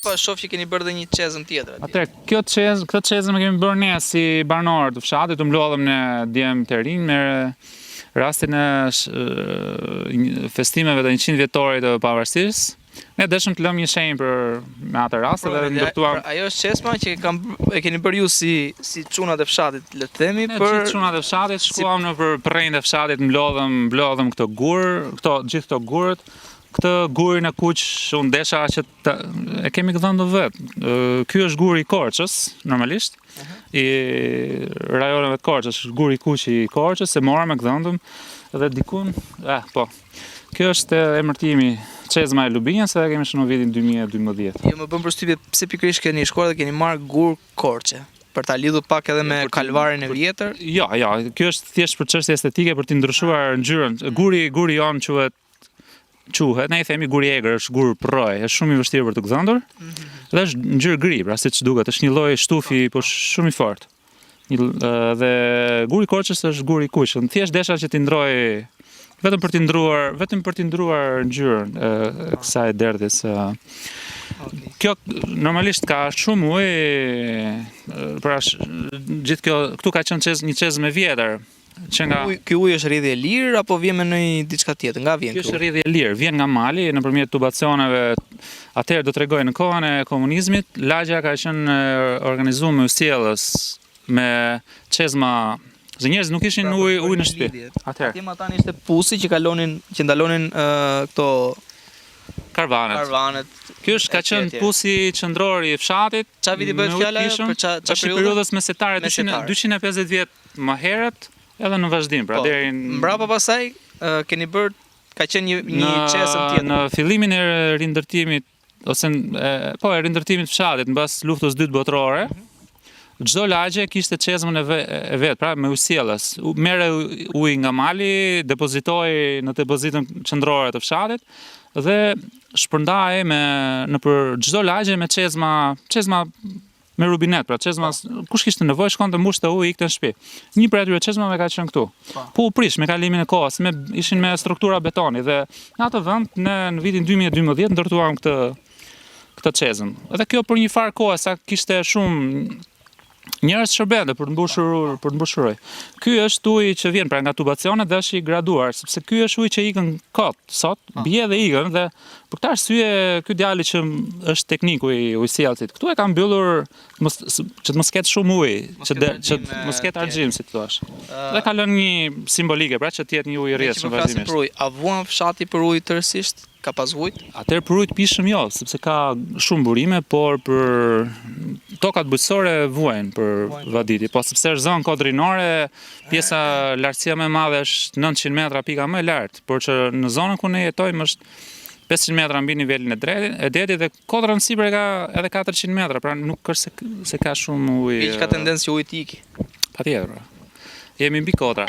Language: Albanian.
Po shoh që keni bërë dhe një çezëm tjetër atje. Atëherë, këtë çezëm e kemi bërë ne si banorë të fshatit, të mblodhëm në djem të rinj me rastin e festimeve të 100 vjetorit të pavarësisë. Ne dëshëm të lëmë një shenjë me atë rast dhe ndërtuam. Ajo është çesma që e keni bërë ju si çunat e fshatit, le të themi, për çunat e fshatit, shkuam në përrejnë e fshatit, mblodhëm gjithë këto gurët. Këtë gurin e kuq unë desha që e kemi dhënë vetë. Ky është guri i Korçës, normalisht, i rajoneve të Korçës, guri i kuq i Korçës, e morëm e gdhëndëm dhe dikun, po. Kjo është emërtimi çezma e Lubinjës dhe kemi shënuar vitin 2012. Jo, më bën përshtypje pse pikërisht keni shkuar dhe keni marrë gur Korçe. Për ta lidhur pak edhe me kalvarin e vjetër? Jo, kjo është thjesht për çështje estetike për t'i ndryshuar ngjyrën. Guri jon quhet, ne i themi guri egër, është gur proj, është shumë i vështirë për të gdhëndur. Dhe është ngjyrë gri, pra siç duket, është një lloj shtufi, po shumë i fortë. Dhe guri i Korçës është guri i kuq. Thjesht desha që t'i ndroj vetëm për t'i ndruar ngjyrën e kësaj derdhjes. Kjo normalisht ka shumë ujë, pra gjithë kjo këtu ka qenë një çezëm e vjetër. Ky ujë është rrjedhje e lirë apo vjen me ndonjë diçka tjetër? Nga vjen ky? Ky është rrjedhje e lirë, vjen nga mali nëpërmjet tubacioneve. Atëherë do t'rregoj në kohën e komunizmit, lagja ka qenë organizuar me sjellës me çezma. Dhe njerëzit nuk kishin ujë në shtëpi. Atje më tani ishte pusi që ndalonin këto karvanet. Ky ka qenë pusi qendror i fshatit. Çfarë viti bëhet fjala për çfarë periudhës mesetare 250 vjet më herët edhe në vazhdim, pra deri mbrapa pasaj keni bërë ka qenë një çezëm tjetër. Në fillimin e rindërtimit ose e rindërtimit të fshatit mbas luftës dytë botërore. Çdo lagje kishte çezmën e vet, pra me ujësiellës. Merre ujë nga mali, depozitoi në depozitën qendrore të fshatit dhe shpërndahej nëpër çdo lagje me çezma me rubinet, pra çezma kush kishte nevojë shkonte mbushte ujë ikte në shtëpi. Një prej atyre çezmave ka qenë këtu. Po u prish me kalimin e kohës, ishin me struktura betoni dhe në atë vend ne në vitin 2012 ndërtuam këtë çezëm. Dhe kjo për një farë kohë sa kishte shumë njerëz shërbente për të mbushur ujë. Ky është uji që vjen pra nga tubacionet dhe është i graduar, sepse ky është uji që ikën kot sot, bie dhe ikën dhe për këtë arsye ky djali që është tekniku i ujësiellësit. Ktu e ka mbyllur që të mos ketë shumë ujë, që të mos ketë argjim, si thua. Dhe ka lënë një simbolike, pra që të jetë një ujë i rrjedhshëm vazhdimisht. A vuan fshati për ujë tërësisht? Ka pas ujë? Atëherë për ujë të pishëm jo, sepse ka shumë burime, por për tokat bujqësore vuajnë për vaditi, po sepse është zonë kodrinore, pjesa lartësia më e madhe është 900 metra pika më e lartë, por që në zonën ku ne jetojmë është 500 metra mbi nivelin e detit dhe kodra në sipër ka edhe 400 metra, pra nuk është se ka shumë ujë. Ka tendencë që uji të iki. Patjetër. Jemi mbi kodra.